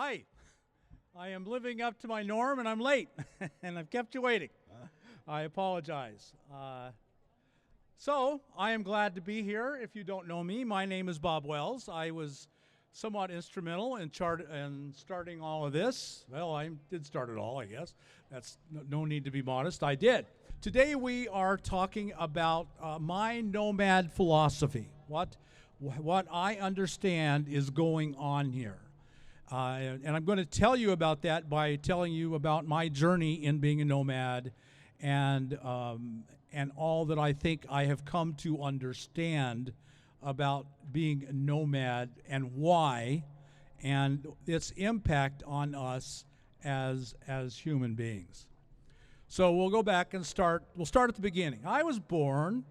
Hi, I am living up to my norm and I'm late and I've kept you waiting. I apologize. So I am glad to be here. If you don't know me, my name is Bob Wells. I was somewhat instrumental in starting all of this. Well, I did start it all, I guess. That's no need to be modest. I did. Today we are talking about my nomad philosophy. What I understand is going on here. And I'm going to tell you about that by telling you about my journey in being a nomad and all that I think I have come to understand about being a nomad and why, and its impact on us as human beings. So we'll go back and we'll start at the beginning. I was born.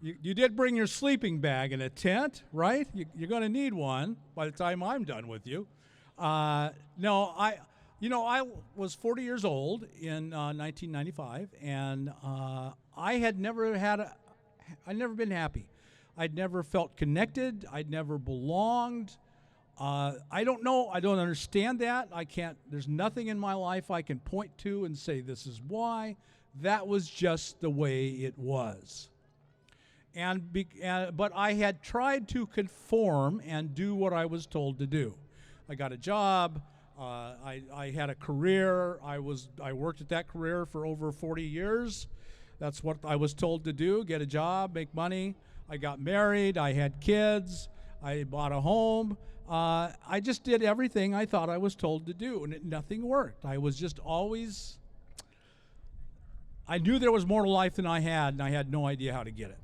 You did bring your sleeping bag and a tent, right? You're going to need one by the time I'm done with you. No, I was 40 years old in 1995, and I'd never been happy. I'd never felt connected. I'd never belonged. I don't know. I don't understand that. There's nothing in my life I can point to and say this is why. That was just the way it was. But I had tried to conform and do what I was told to do. I got a job. I had a career. I worked at that career for over 40 years. That's what I was told to do: get a job, make money. I got married. I had kids. I bought a home. I just did everything I thought I was told to do, and nothing worked. I was just always. I knew there was more to life than I had, and I had no idea how to get it.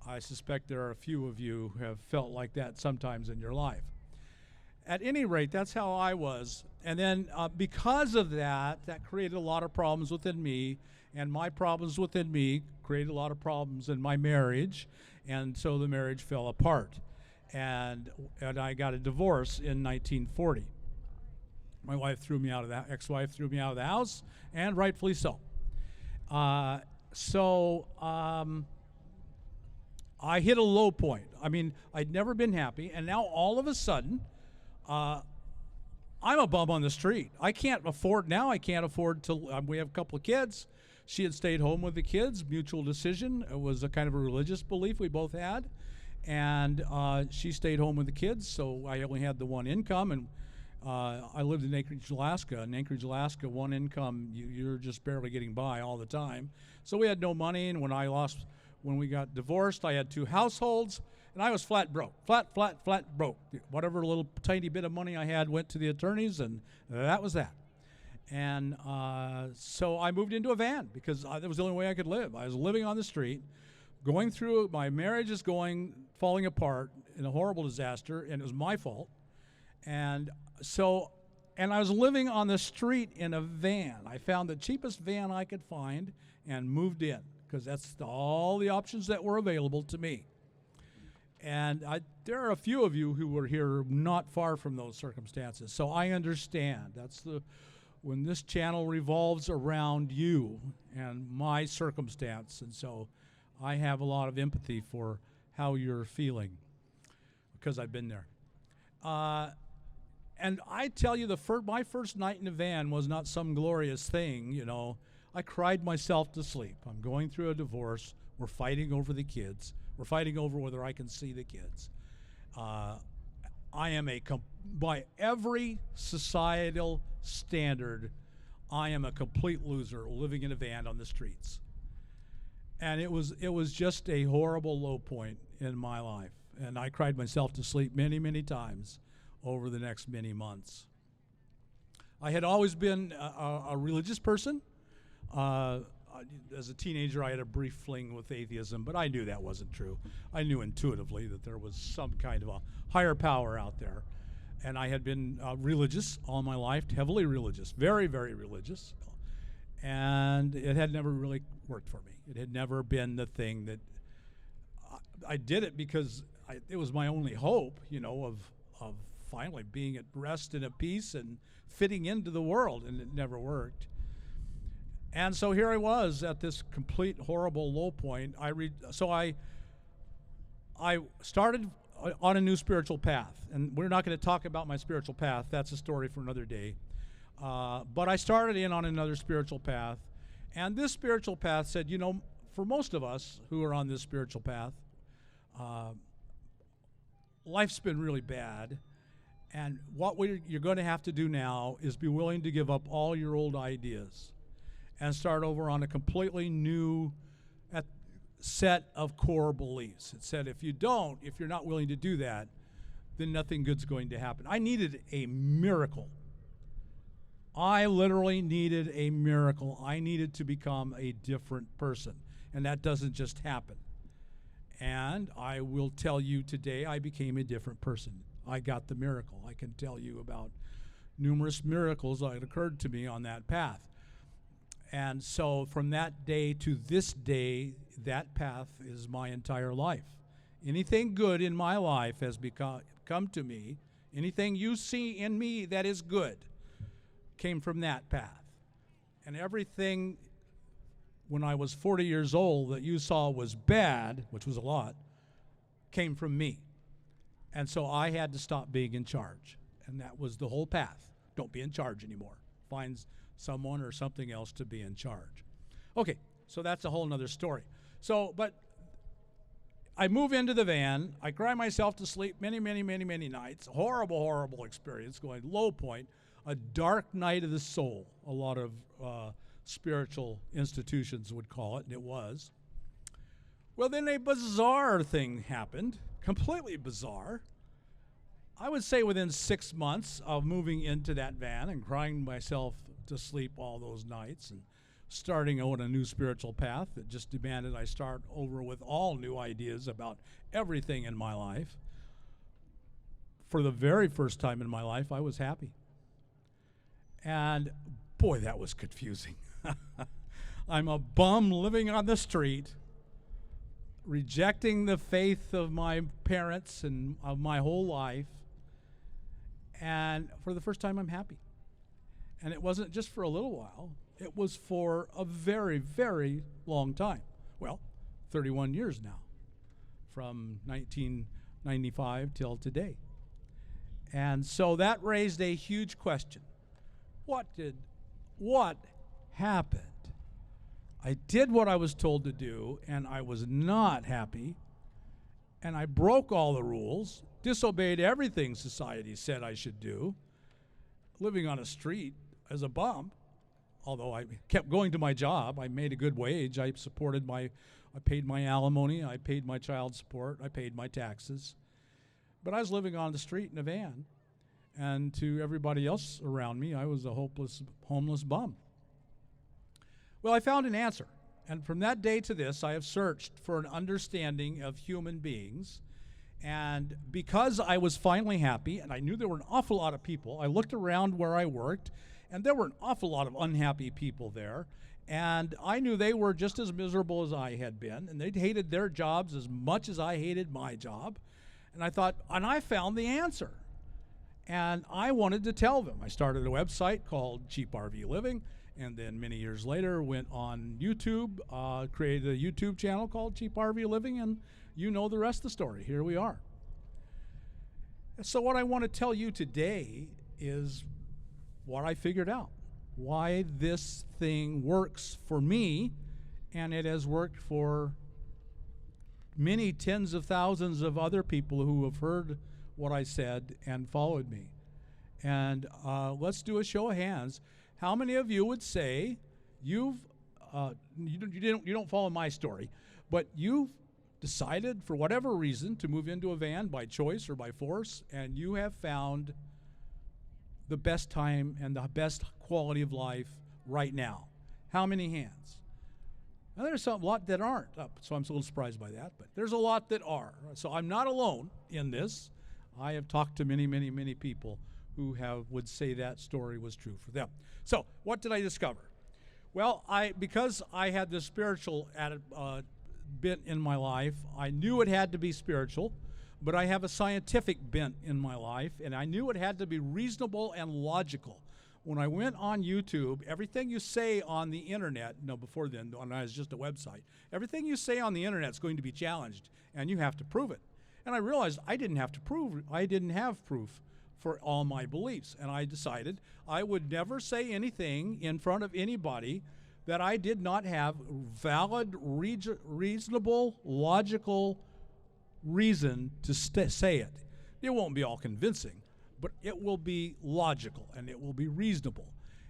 I suspect there are a few of you who have felt like that sometimes in your life. At any rate, that's how I was. And then because of that created a lot of problems within me, and my problems within me created a lot of problems in my marriage, and so the marriage fell apart. And I got a divorce in 1940. My ex-wife threw me out of the house, and rightfully so. I hit a low point. I mean, I'd never been happy, and now all of a sudden, I'm a bum on the street. I can't afford to, we have a couple of kids. She had stayed home with the kids, mutual decision. It was a kind of a religious belief we both had. And she stayed home with the kids, so I only had the one income, and I lived in Anchorage, Alaska. In Anchorage, Alaska, one income, you're just barely getting by all the time. So we had no money, and when we got divorced, I had two households, and I was flat broke. Flat broke. Whatever little tiny bit of money I had went to the attorneys, and that was that. And so I moved into a van because that was the only way I could live. I was living on the street, my marriage is falling apart in a horrible disaster, and it was my fault. And I was living on the street in a van. I found the cheapest van I could find and moved in, because that's all the options that were available to me. And there are a few of you who were here not far from those circumstances, so I understand. When this channel revolves around you and my circumstance, and so I have a lot of empathy for how you're feeling, because I've been there. And I tell you, my first night in the van was not some glorious thing, you know. I cried myself to sleep. I'm going through a divorce. We're fighting over the kids. We're fighting over whether I can see the kids. By every societal standard, I am a complete loser living in a van on the streets. And it was just a horrible low point in my life. And I cried myself to sleep many, many times over the next many months. I had always been a religious person. As a teenager, I had a brief fling with atheism, but I knew that wasn't true. I knew intuitively that there was some kind of a higher power out there. And I had been religious all my life, heavily religious, very, very religious. And it had never really worked for me. It had never been the thing that I did it because it was my only hope, you know, of finally being at rest and at peace and fitting into the world, and it never worked. And so here I was at this complete horrible low point. I started on a new spiritual path. And we're not going to talk about my spiritual path. That's a story for another day. But I started in on another spiritual path. And this spiritual path said, you know, for most of us who are on this spiritual path, life's been really bad. And what you're going to have to do now is be willing to give up all your old ideas and start over on a completely new set of core beliefs. It said if you're not willing to do that, then nothing good's going to happen. I needed a miracle. I literally needed a miracle. I needed to become a different person, and that doesn't just happen. And I will tell you today, I became a different person. I got the miracle. I can tell you about numerous miracles that occurred to me on that path. And so from that day to this day, that path is my entire life. Anything good in my life has come to me. Anything you see in me that is good came from that path. And everything when I was 40 years old that you saw was bad, which was a lot, came from me. And so I had to stop being in charge. And that was the whole path. Don't be in charge anymore. Find someone or something else to be in charge. Okay, so that's a whole nother story. So, but I move into the van. I cry myself to sleep many, many, many, many nights. Horrible, horrible experience going low point. A dark night of the soul, a lot of spiritual institutions would call it, and it was. Well, then a bizarre thing happened, completely bizarre. I would say within 6 months of moving into that van and crying myself to sleep all those nights and starting out a new spiritual path that just demanded I start over with all new ideas about everything in my life. For the very first time in my life, I was happy. And boy, that was confusing. I'm a bum living on the street, rejecting the faith of my parents and of my whole life. And for the first time, I'm happy. And it wasn't just for a little while. It was for a very, very long time. Well, 31 years now, from 1995 till today. And so that raised a huge question. What happened? I did what I was told to do, and I was not happy. And I broke all the rules, disobeyed everything society said I should do, living on a street as a bum. Although I kept going to my job, I made a good wage. I paid my alimony, I paid my child support, I paid my taxes. But I was living on the street in a van. And to everybody else around me, I was a hopeless, homeless bum. Well, I found an answer. And from that day to this, I have searched for an understanding of human beings. And because I was finally happy, and I knew there were an awful lot of people, I looked around where I worked, and there were an awful lot of unhappy people there. And I knew they were just as miserable as I had been, and they hated their jobs as much as I hated my job. And I thought, and I found the answer. And I wanted to tell them. I started a website called Cheap RV Living, and then many years later went on YouTube, created a YouTube channel called Cheap RV Living, and you know the rest of the story. Here we are. So what I want to tell you today is what I figured out, why this thing works for me, and it has worked for many tens of thousands of other people who have heard what I said and followed me. And let's do a show of hands. How many of you would say you don't follow my story, but you've decided for whatever reason to move into a van by choice or by force, and you have found the best time and the best quality of life right now? How many hands? Now, there's a lot that aren't up, so I'm a little surprised by that, but there's a lot that are. So I'm not alone in this. I have talked to many, many, many people who would say that story was true for them. So what did I discover? Well, because I had this spiritual bent in my life, I knew it had to be spiritual, but I have a scientific bent in my life, and I knew it had to be reasonable and logical. When I went on YouTube, everything you say on the internet, before then, when I was just a website, everything you say on the internet is going to be challenged, and you have to prove it. And I realized I didn't have proof for all my beliefs. And I decided I would never say anything in front of anybody that I did not have valid, reasonable, logical reason to say it. It won't be all convincing, but it will be logical and it will be reasonable.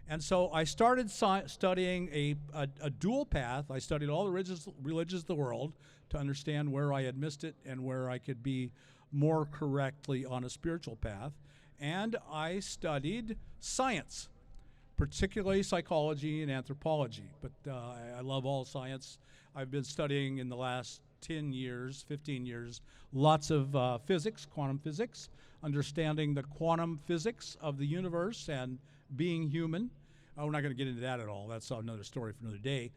And so I started studying a dual path. I studied all the religions of the world to understand where I had missed it and where I could be more correctly on a spiritual path. And I studied science, particularly psychology and anthropology. But I love all science. I've been studying in the last 10 years, 15 years, lots of physics, quantum physics, understanding the quantum physics of the universe and being human. We're not going to get into that at all. That's another story for another day.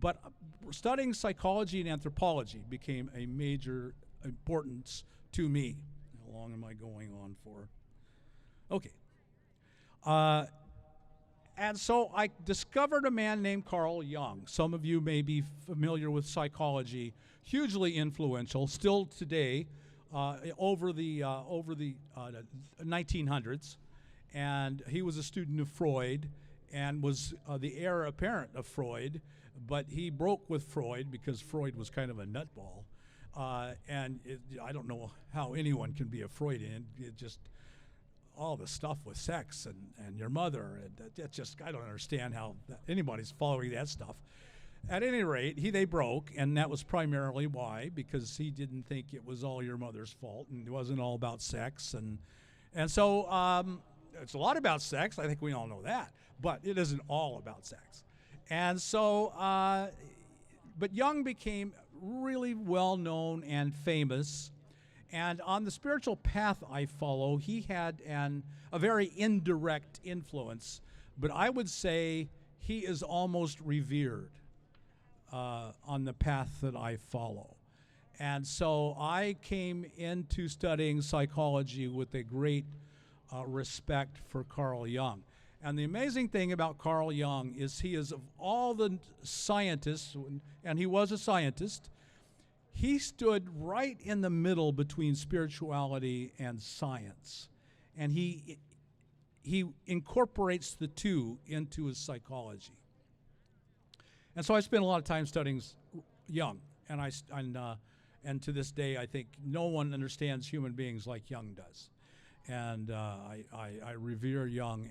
But studying psychology and anthropology became a major importance to me. How long am I going on for? Okay. And so I discovered a man named Carl Jung. Some of you may be familiar with psychology, hugely influential, still today, over the 1900s. And he was a student of Freud and was the heir apparent of Freud, but he broke with Freud because Freud was kind of a nutball. I don't know how anyone can be a Freudian. It just all the stuff with sex and your mother, and it just, I don't understand how anybody's following that stuff. At any rate, they broke, and that was primarily why, because he didn't think it was all your mother's fault, and it wasn't all about sex, and so it's a lot about sex. I think we all know that, but it isn't all about sex. And so, but Jung became really well known and famous. And on the spiritual path I follow, he had a very indirect influence, but I would say he is almost revered on the path that I follow. And so I came into studying psychology with a great respect for Carl Jung. And the amazing thing about Carl Jung is he is, of all the scientists, and he was a scientist, he stood right in the middle between spirituality and science. And he incorporates the two into his psychology. And so I spent a lot of time studying Jung. And to this day, I think no one understands human beings like Jung does. And I revere Jung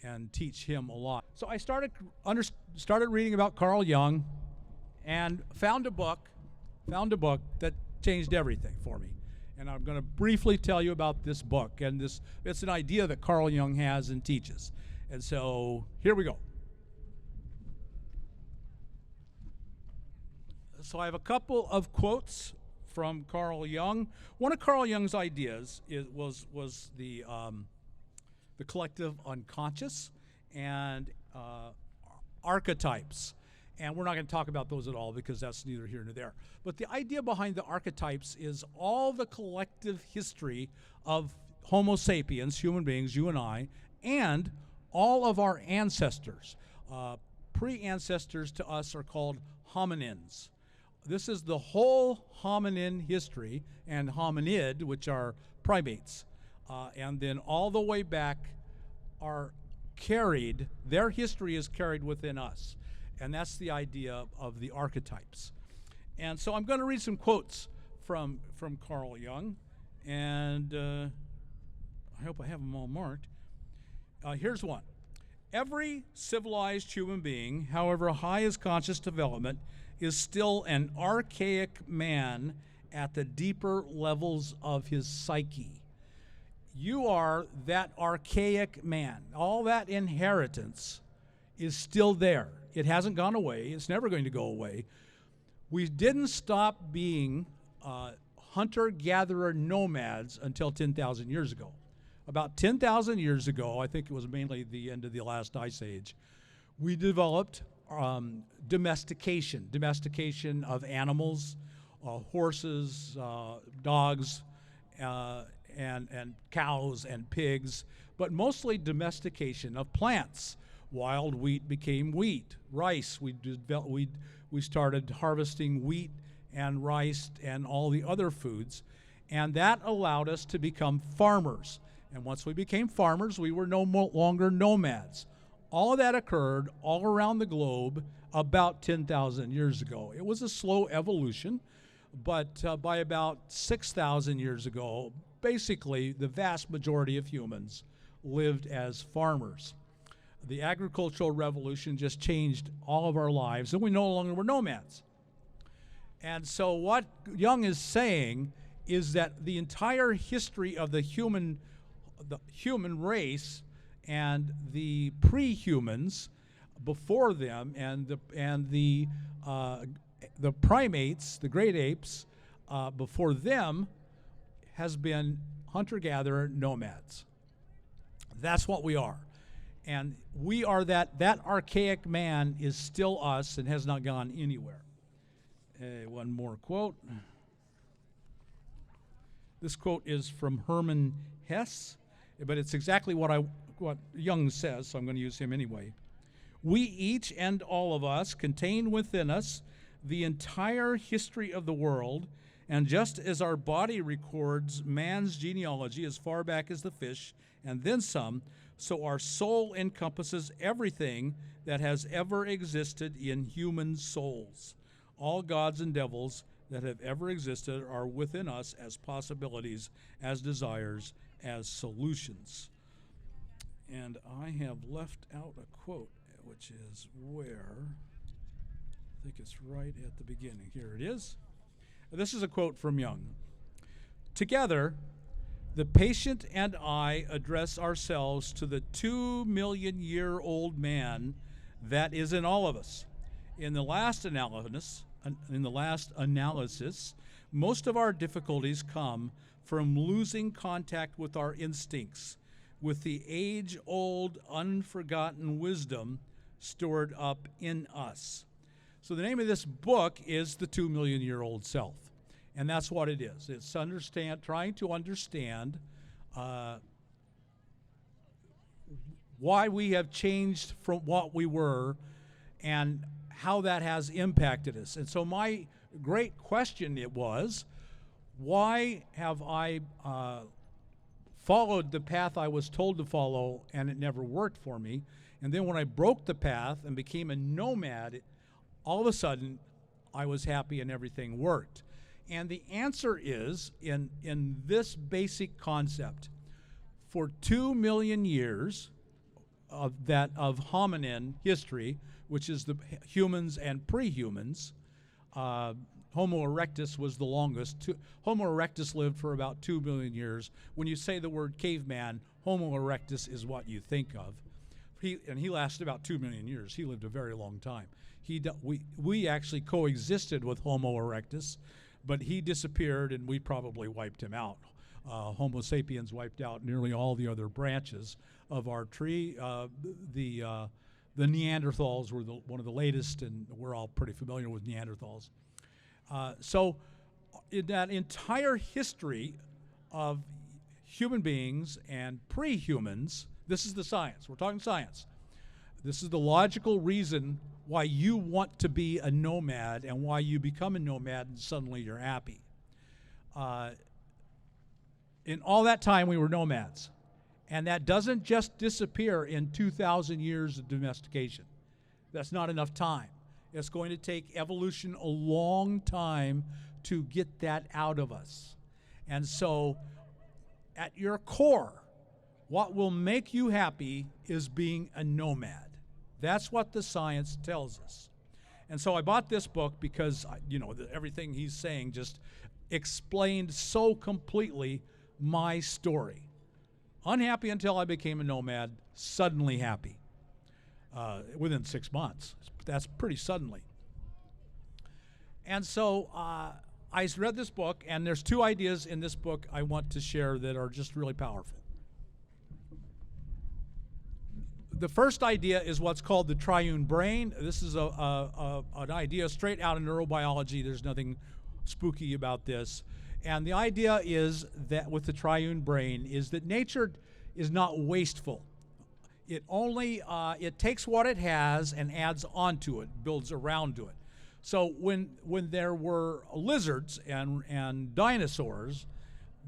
and teach him a lot. So I started reading about Carl Jung and found a book that changed everything for me. And I'm going to briefly tell you about this book. And it's an idea that Carl Jung has and teaches. And so here we go. So I have a couple of quotes from Carl Jung. One of Carl Jung's ideas was the collective unconscious and archetypes. And we're not going to talk about those at all because that's neither here nor there. But the idea behind the archetypes is all the collective history of Homo sapiens, human beings, you and I, and all of our ancestors. Pre-ancestors to us are called hominins. This is the whole hominin history, and hominid, which are primates. And then all the way back are carried, their history is carried within us. And that's the idea of the archetypes. And so I'm going to read some quotes from Carl Jung, and I hope I have them all marked. Here's one. Every civilized human being, however high his conscious development, is still an archaic man at the deeper levels of his psyche. You are that archaic man. All that inheritance is still there. It hasn't gone away. It's never going to go away. We didn't stop being hunter-gatherer nomads until 10,000 years ago. About 10,000 years ago, I think it was mainly the end of the last ice age, we developed domestication of animals, horses, dogs, and cows and pigs, but mostly domestication of plants. Wild wheat became wheat. Rice, we started harvesting wheat and rice and all the other foods. And that allowed us to become farmers. And once we became farmers, we were no longer nomads. All of that occurred all around the globe about 10,000 years ago. It was a slow evolution, but by about 6,000 years ago, basically the vast majority of humans lived as farmers. The agricultural revolution just changed all of our lives, and we no longer were nomads. And so what Jung is saying is that the entire history of the human race and the pre-humans before them, and the primates, the great apes before them, has been hunter-gatherer nomads. That's what we are. And we are that archaic man is still us and has not gone anywhere. One more quote. This quote is from Hermann Hesse, but it's exactly what Jung says, so I'm going to use him anyway. We each and all of us contain within us the entire history of the world, and just as our body records man's genealogy as far back as the fish, and then some, so our soul encompasses everything that has ever existed in human souls. All gods and devils that have ever existed are within us as possibilities, as desires, as solutions. And I have left out a quote, which is where, I think it's right at the beginning. Here it is. This is a quote from Jung. Together, the patient and I address ourselves to the 2-million-year-old man that is in all of us. In the last analysis, most of our difficulties come from losing contact with our instincts, with the age-old, unforgotten wisdom stored up in us. So the name of this book is The 2-Million-Year-Old Self. And that's what it is. It's trying to understand why we have changed from what we were and how that has impacted us. And so my great question was, why have I followed the path I was told to follow and it never worked for me? And then when I broke the path and became a nomad, all of a sudden I was happy and everything worked. And the answer is in this basic concept. For 2 million years of hominin history, which is the humans and pre-humans, Homo erectus was the longest. Homo erectus lived for about 2 million years. When you say the word caveman, Homo erectus is what you think of. He lasted about 2 million years. He lived a very long time. We actually coexisted with Homo erectus, but he disappeared and we probably wiped him out. Homo sapiens wiped out nearly all the other branches of our tree. The Neanderthals were one of the latest, and we're all pretty familiar with Neanderthals. So in that entire history of human beings and pre-humans, this is the science. We're talking science. This is the logical reason why you want to be a nomad and why you become a nomad and suddenly you're happy. In all that time, we were nomads. And that doesn't just disappear in 2,000 years of domestication. That's not enough time. It's going to take evolution a long time to get that out of us. And so, at your core, what will make you happy is being a nomad. That's what the science tells us. And so I bought this book because, everything he's saying just explained so completely my story. Unhappy until I became a nomad, suddenly happy within 6 months. That's pretty suddenly. And so I read this book, and there's 2 ideas in this book I want to share that are just really powerful. The first idea is what's called the triune brain. This is an idea straight out of neurobiology. There's nothing spooky about this. And the idea is that with the triune brain is that nature is not wasteful. It only it takes what it has and adds onto it, builds around to it. So when there were lizards and dinosaurs,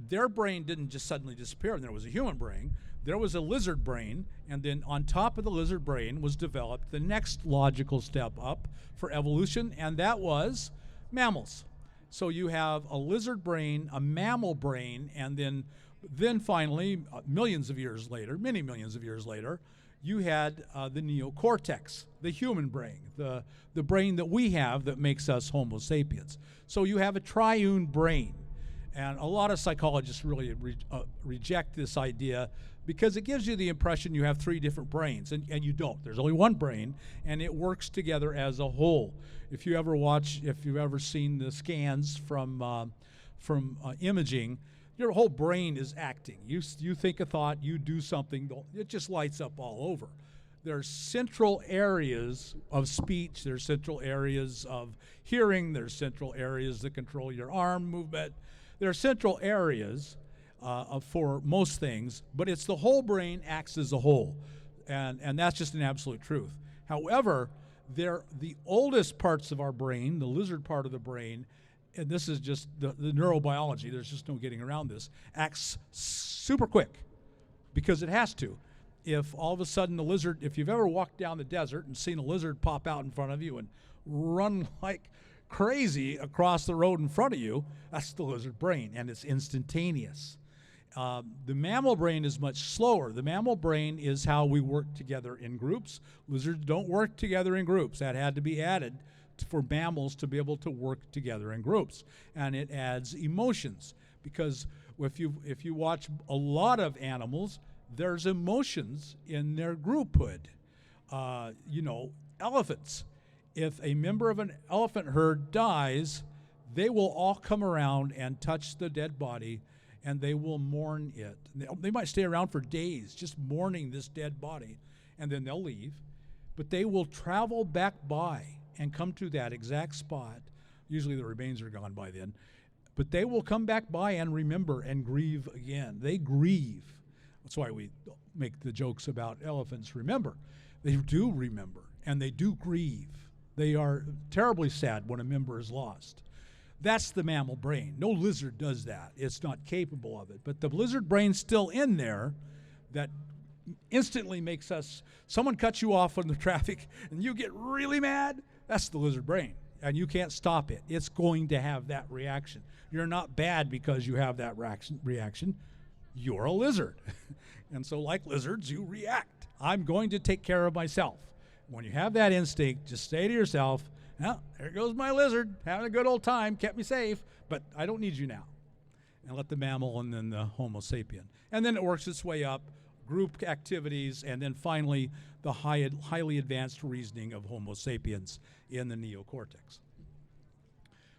their brain didn't just suddenly disappear and there was a human brain. There was a lizard brain, and then on top of the lizard brain was developed the next logical step up for evolution, and that was mammals. So you have a lizard brain, a mammal brain, and then finally, millions of years later, many millions of years later, you had the neocortex, the human brain, the brain that we have that makes us Homo sapiens. So you have a triune brain. And a lot of psychologists really reject this idea because it gives you the impression you have three different brains, and you don't. There's only one brain, and it works together as a whole. If you've ever seen the scans from imaging, your whole brain is acting. You think a thought, you do something, it just lights up all over. There's central areas of speech, there's central areas of hearing, there's central areas that control your arm movement. There are central areas for most things, but it's the whole brain acts as a whole, and that's just an absolute truth. However, the oldest parts of our brain, the lizard part of the brain, and this is just the neurobiology, there's just no getting around this, acts super quick because it has to. If all of a sudden the lizard, if you've ever walked down the desert and seen a lizard pop out in front of you and run like crazy across the road in front of you, that's the lizard brain, and it's instantaneous. The mammal brain is much slower. The mammal brain is how we work together in groups. Lizards don't work together in groups. That had to be added for mammals to be able to work together in groups. And it adds emotions, because if you watch a lot of animals, there's emotions in their grouphood. Elephants. If a member of an elephant herd dies, they will all come around and touch the dead body, and they will mourn it. They might stay around for days just mourning this dead body, and then they'll leave. But they will travel back by and come to that exact spot. Usually the remains are gone by then. But they will come back by and remember and grieve again. They grieve. That's why we make the jokes about elephants remember. They do remember, and they do grieve. They are terribly sad when a member is lost. That's the mammal brain. No lizard does that. It's not capable of it. But the lizard brain's still in there that instantly makes us, someone cuts you off on the traffic and you get really mad, that's the lizard brain. And you can't stop it. It's going to have that reaction. You're not bad because you have that reaction. You're a lizard. And so like lizards, you react. I'm going to take care of myself. When you have that instinct, just say to yourself, well, there goes my lizard, having a good old time, kept me safe, but I don't need you now. And let the mammal and then the Homo sapien. And then it works its way up, group activities, and then finally the highly advanced reasoning of Homo sapiens in the neocortex.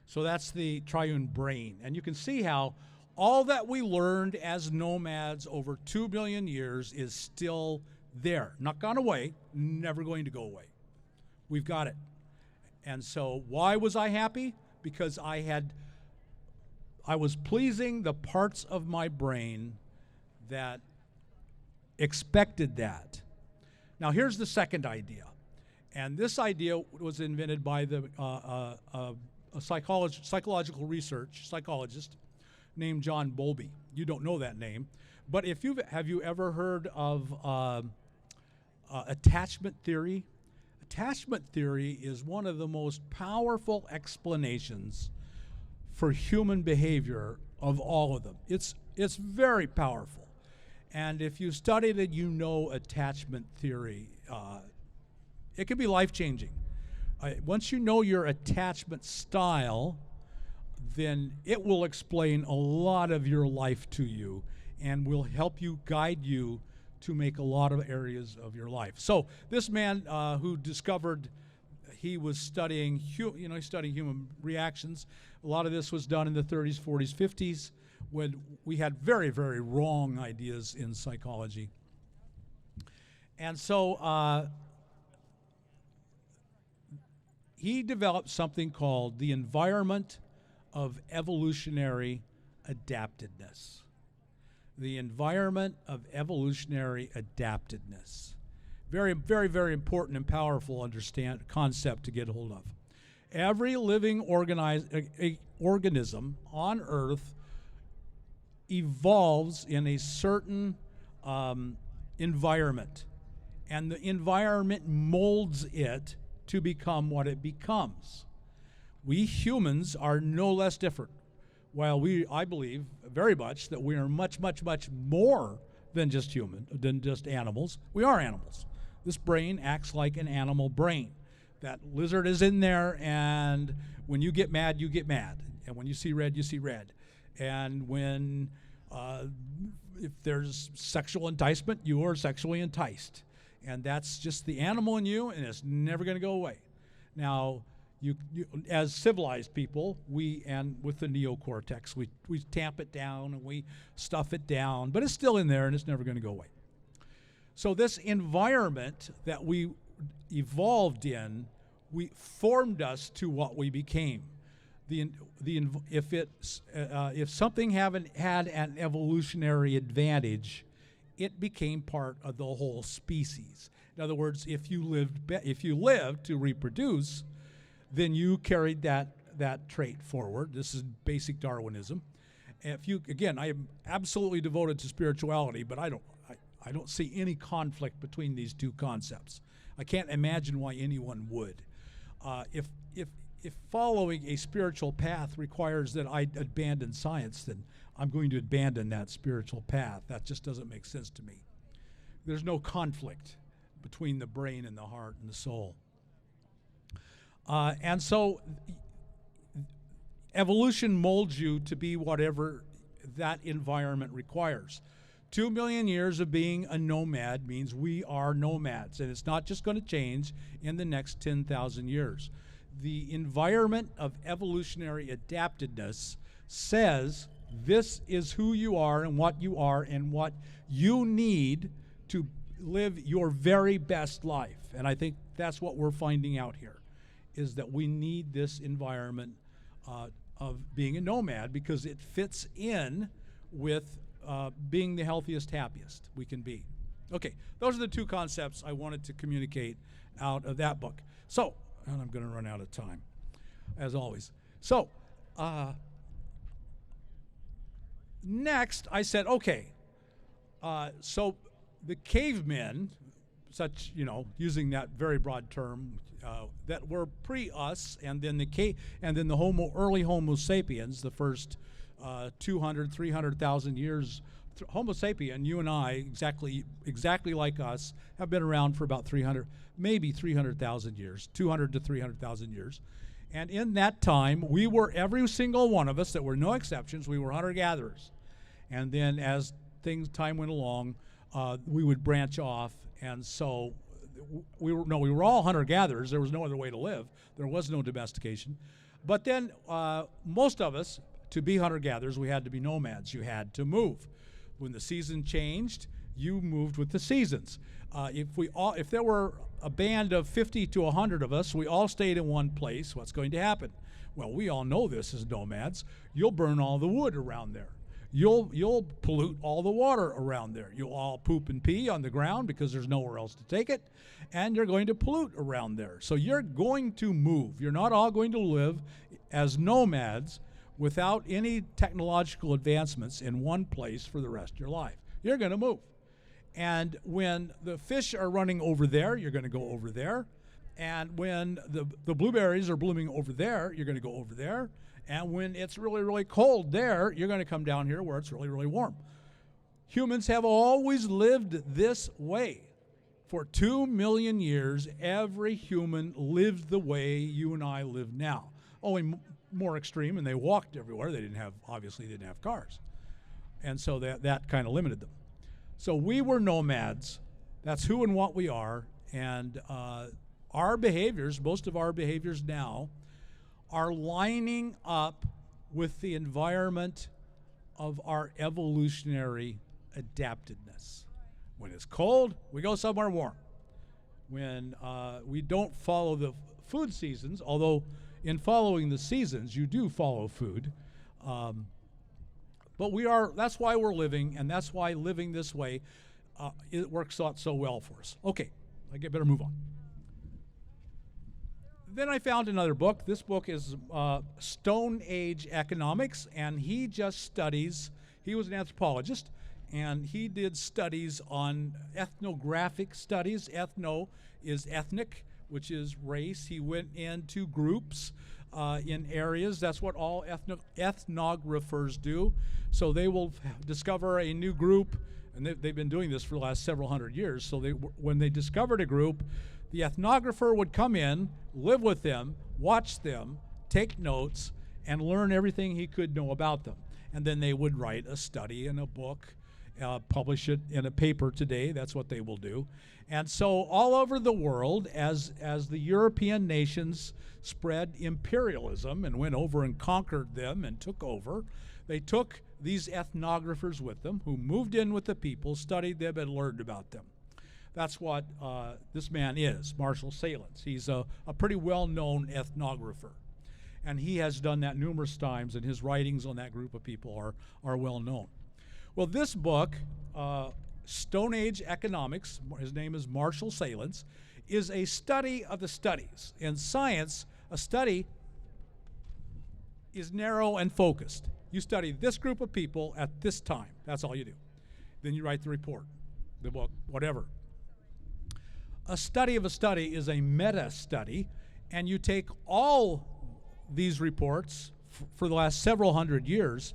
So that's the triune brain. And you can see how all that we learned as nomads over 2 billion years is still there. Not gone away, never going to go away. We've got it. And so why was I happy? Because I was pleasing the parts of my brain that expected that. Now here's the second idea. And this idea was invented by a psychological research psychologist named John Bowlby. You don't know that name, but have you ever heard of attachment theory? Attachment theory is one of the most powerful explanations for human behavior of all of them. It's very powerful. And if you studied it, you know attachment theory. It can be life-changing. Once you know your attachment style, then it will explain a lot of your life to you and will help you, guide you to make a lot of areas of your life. So this man who discovered, he was studying human reactions. A lot of this was done in the 30s, 40s, 50s, when we had very, very wrong ideas in psychology. And so he developed something called the environment of evolutionary adaptedness. The environment of evolutionary adaptedness. Very, very, very important and powerful concept to get hold of. Every living organism on Earth evolves in a certain environment, and the environment molds it to become what it becomes. We humans are no less different. While I believe very much that we are much, much, much more than just animals. We are animals. This brain acts like an animal brain. That lizard is in there, and when you get mad, you get mad. And when you see red, you see red. And when, if there's sexual enticement, you are sexually enticed. And that's just the animal in you, and it's never going to go away. Now, you, as civilized people, and with the neocortex, we tamp it down and we stuff it down, but it's still in there and it's never going to go away. So this environment that we evolved in, we formed us to what we became. If something had an evolutionary advantage, it became part of the whole species. In other words, if you lived to reproduce, then you carried that trait forward. This is basic Darwinism. Again, I am absolutely devoted to spirituality, but I don't see any conflict between these two concepts. I can't imagine why anyone would. If following a spiritual path requires that I abandon science, then I'm going to abandon that spiritual path. That just doesn't make sense to me. There's no conflict between the brain and the heart and the soul. And so evolution molds you to be whatever that environment requires. 2 million years of being a nomad means we are nomads, and it's not just going to change in the next 10,000 years. The environment of evolutionary adaptedness says this is who you are and what you need to live your very best life. And I think that's what we're finding out here, is that we need this environment of being a nomad because it fits in with being the healthiest, happiest we can be. Okay, those are the two concepts I wanted to communicate out of that book. So, and I'm going to run out of time, as always. So, next I said, okay, so the cavemen, using that very broad term, that were pre-us, and then the early Homo sapiens, the first 200, 300,000 years. Homo sapien, you and I, exactly like us, have been around for about 300,000 years, 200 to 300,000 years. And in that time, every single one of us, that were no exceptions, we were hunter-gatherers. And then as time went along, we would branch off, and so we were all hunter-gatherers. There was no other way to live. There was no domestication. But then most of us, to be hunter-gatherers, we had to be nomads. You had to move. When the season changed, you moved with the seasons. If there were a band of 50 to 100 of us, we all stayed in one place, what's going to happen? Well, we all know this as nomads. You'll burn all the wood around there. You'll pollute all the water around there. You'll all poop and pee on the ground because there's nowhere else to take it, and you're going to pollute around there. So you're going to move. You're not all going to live as nomads without any technological advancements in one place for the rest of your life. You're going to move. And when the fish are running over there, you're going to go over there. And when the blueberries are blooming over there, you're going to go over there. And when it's really, really cold there, you're going to come down here where it's really, really warm. Humans have always lived this way. For 2 million years, every human lived the way you and I live now. Only more extreme, and they walked everywhere. They didn't have cars. And so that kind of limited them. So we were nomads. That's who and what we are. And our behaviors, most of our behaviors now, are lining up with the environment of our evolutionary adaptedness. When it's cold, we go somewhere warm. When we don't follow the food seasons, although in following the seasons, you do follow food. But that's why we're living, and that's why living this way, it works out so well for us. Okay, I better move on. Then I found another book. This book is Stone Age Economics, and he just studies He was an anthropologist, and he did studies on ethnographic studies. Ethno is ethnic, which is race. He went into groups in areas. That's what all ethnographers do. So they will discover a new group, and they've been doing this for the last several hundred years. So when they discovered a group, the ethnographer would come in, live with them, watch them, take notes, and learn everything he could know about them. And then they would write a study in a book, publish it in a paper today. That's what they will do. And so all over the world, as the European nations spread imperialism and went over and conquered them and took over, they took these ethnographers with them who moved in with the people, studied them, and learned about them. That's what this man is, Marshall Salins. He's a pretty well-known ethnographer. And he has done that numerous times, and his writings on that group of people are well known. Well, this book, Stone Age Economics, his name is Marshall Salins, is a study of the studies. In science, a study is narrow and focused. You study this group of people at this time. That's all you do. Then you write the report, the book, whatever. A study of a study is a meta-study, and you take all these reports for the last several hundred years,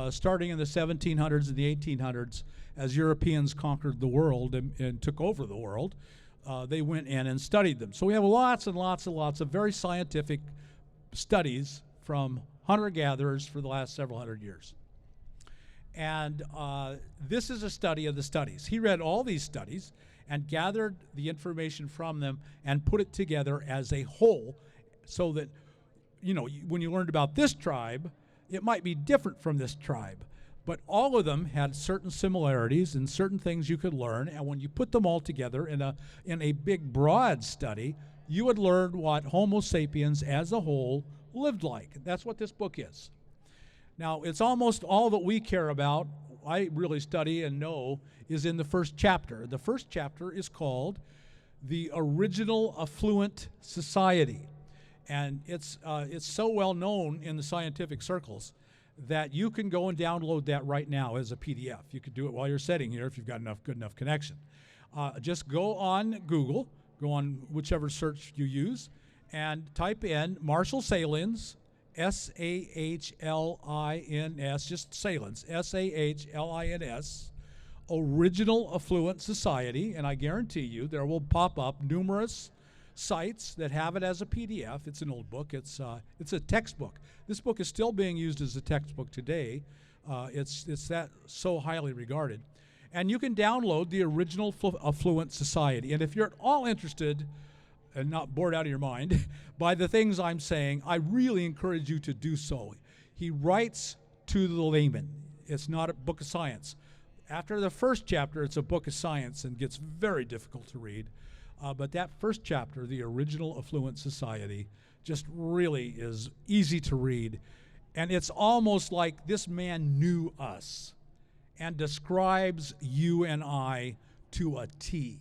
starting in the 1700s and the 1800s, as Europeans conquered the world and took over the world, they went in and studied them. So we have lots and lots and lots of very scientific studies from hunter-gatherers for the last several hundred years. And this is a study of the studies. He read all these studies and gathered the information from them and put it together as a whole so that, you know, when you learned about this tribe, it might be different from this tribe. But all of them had certain similarities and certain things you could learn. And when you put them all together in a big, broad study, you would learn what Homo sapiens as a whole lived like. That's what this book is. Now, it's almost all that we care about, I really study and know, is in the first chapter. The first chapter is called The Original Affluent Society. And it's so well known in the scientific circles that you can go and download that right now as a PDF. You could do it while you're sitting here if you've got good enough connection. Just go on Google, go on whichever search you use, and type in Marshall Salins, S-A-H-L-I-N-S, just Salins, S-A-H-L-I-N-S, Original Affluent Society, and I guarantee you there will pop up numerous sites that have it as a PDF. It's an old book. It's a textbook. This book is still being used as a textbook today. It's that so highly regarded. And you can download the Original Affluent Society. And if you're at all interested and not bored out of your mind by the things I'm saying, I really encourage you to do so. He writes to the layman. It's not a book of science. After the first chapter, it's a book of science and gets very difficult to read. But that first chapter, The Original Affluent Society, just really is easy to read. And it's almost like this man knew us and describes you and I to a T.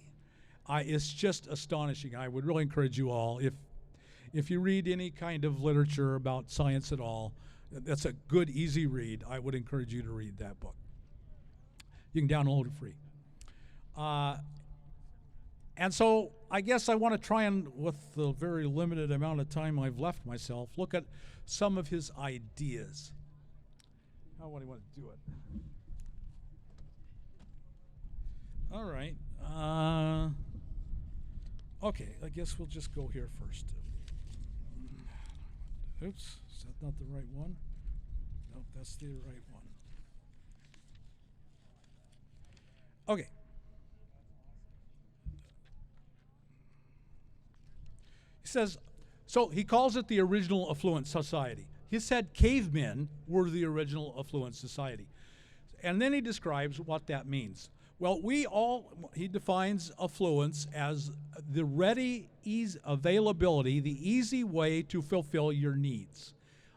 It's just astonishing. I would really encourage you all, if you read any kind of literature about science at all, that's a good, easy read. I would encourage you to read that book. You can download it free. And so I guess I want to try and, with the very limited amount of time I've left myself, look at some of his ideas. How would I want to do it? All right. Okay, I guess we'll just go here first. Oops, is that not the right one? Nope, that's the right one. Okay. He says, so he calls it the Original Affluent Society. He said cavemen were the original affluent society. And then he describes what that means. Well, he defines affluence as the ready availability, the easy way to fulfill your needs.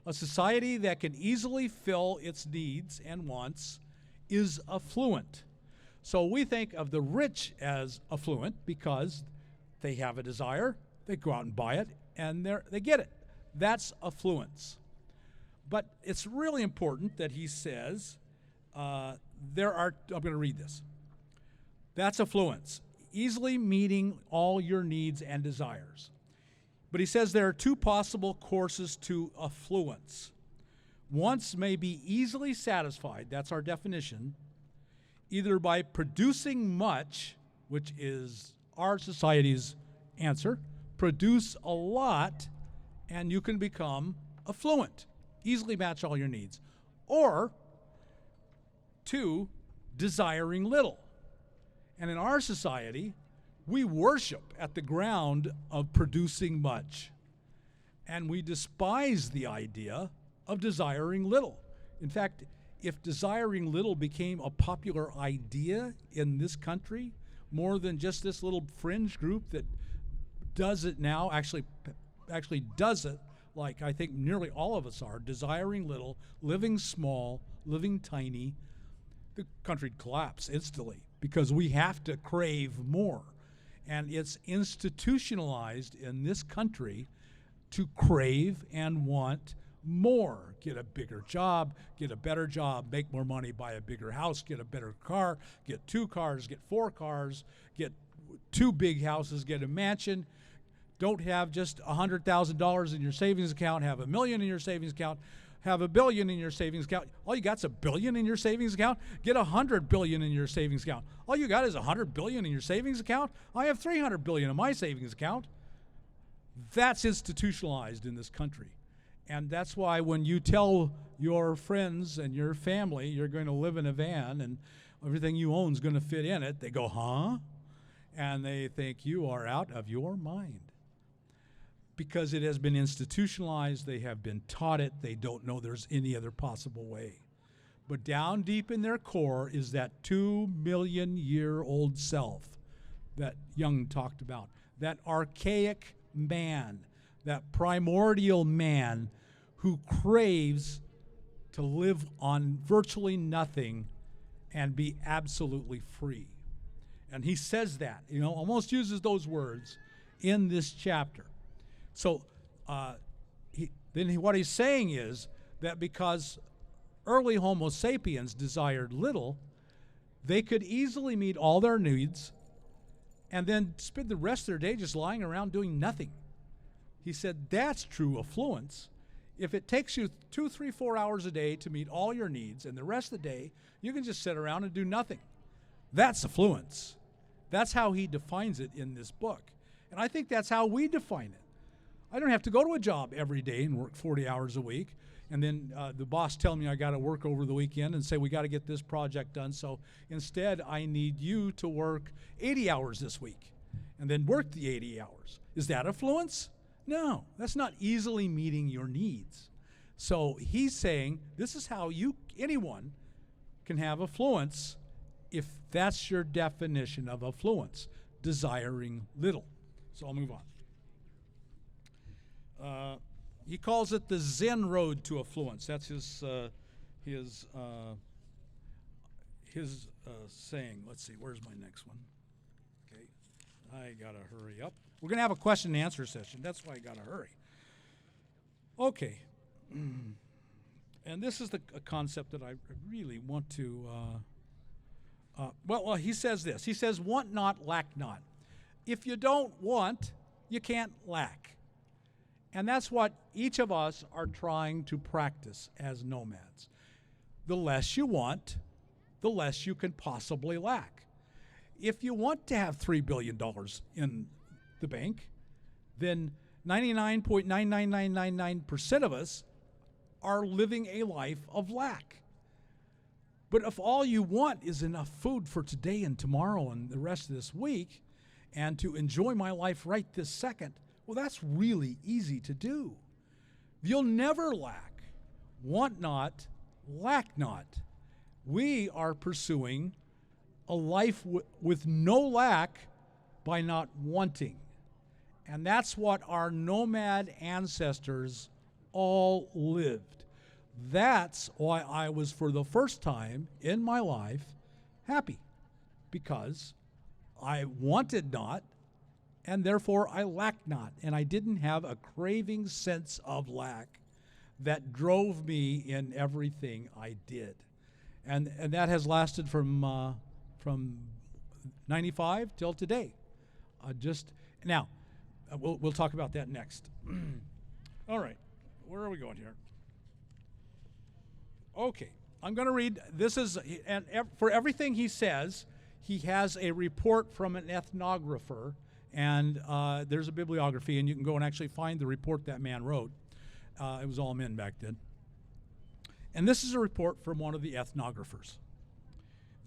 A society that can easily fill its needs and wants is affluent. So we think of the rich as affluent because they have a desire, they go out and buy it, and they get it. That's affluence. But it's really important that he says I'm going to read this. That's affluence, easily meeting all your needs and desires. But he says there are two possible courses to affluence. Wants may be easily satisfied, that's our definition, either by producing much, which is our society's answer, produce a lot, and you can become affluent, easily match all your needs. Or, two, desiring little. And in our society, we worship at the ground of producing much, and we despise the idea of desiring little. In fact, if desiring little became a popular idea in this country, more than just this little fringe group that does it now, actually does it like I think nearly all of us are, desiring little, living small, living tiny, the country'd collapse instantly because we have to crave more. And it's institutionalized in this country to crave and want more. Get a bigger job, get a better job, make more money, buy a bigger house, get a better car, get 2 cars, get 4 cars, get 2 big houses, get a mansion. Don't have just $100,000 in your savings account, have $1 million in your savings account, have $1 billion in your savings account. All you got's $1 billion in your savings account. Get $100 billion in your savings account. All you got is $100 billion in your savings account. I have $300 billion in my savings account. That's institutionalized in this country. And that's why when you tell your friends and your family you're going to live in a van and everything you own is going to fit in it, they go, huh? And they think you are out of your mind. Because it has been institutionalized, they have been taught it, they don't know there's any other possible way. But down deep in their core is that 2-million-year-old self that Jung talked about, that archaic man, that primordial man who craves to live on virtually nothing and be absolutely free. And he says that, almost uses those words in this chapter. So what he's saying is that because early Homo sapiens desired little, they could easily meet all their needs and then spend the rest of their day just lying around doing nothing. He said that's true affluence. If it takes you 2, 3, 4 hours a day to meet all your needs and the rest of the day you can just sit around and do nothing, that's affluence. That's how he defines it in this book. And I think that's how we define it. I don't have to go to a job every day and work 40 hours a week, and then the boss tell me I got to work over the weekend and say we got to get this project done. So instead, I need you to work 80 hours this week, and then work the 80 hours. Is that affluence? No, that's not easily meeting your needs. So he's saying this is how anyone can have affluence if that's your definition of affluence, desiring little. So I'll move on. He calls it the Zen road to affluence. That's his saying. Let's see, where's my next one? Okay, I gotta hurry up. We're gonna have a question and answer session. That's why I gotta hurry. Okay, and this is a concept that I really want to. Well, he says this. He says, "Want not, lack not." If you don't want, you can't lack. And that's what each of us are trying to practice as nomads. The less you want, the less you can possibly lack. If you want to have $3 billion in the bank, then 99.99999% of us are living a life of lack. But if all you want is enough food for today and tomorrow and the rest of this week, and to enjoy my life right this second, well, that's really easy to do. You'll never lack. Want not, lack not. We are pursuing a life with no lack by not wanting. And that's what our nomad ancestors all lived. That's why I was, for the first time in my life, happy. Because I wanted not, and therefore I lacked not. And I didn't have a craving sense of lack that drove me in everything I did. And that has lasted from 95 till today. We'll talk about that next. All right, where are we going here? Okay, I'm going to read. This is, and for everything he says, he has a report from an ethnographer, and there's a bibliography, and you can go and actually find the report that man wrote. It was all men back then. And this is a report from one of the ethnographers.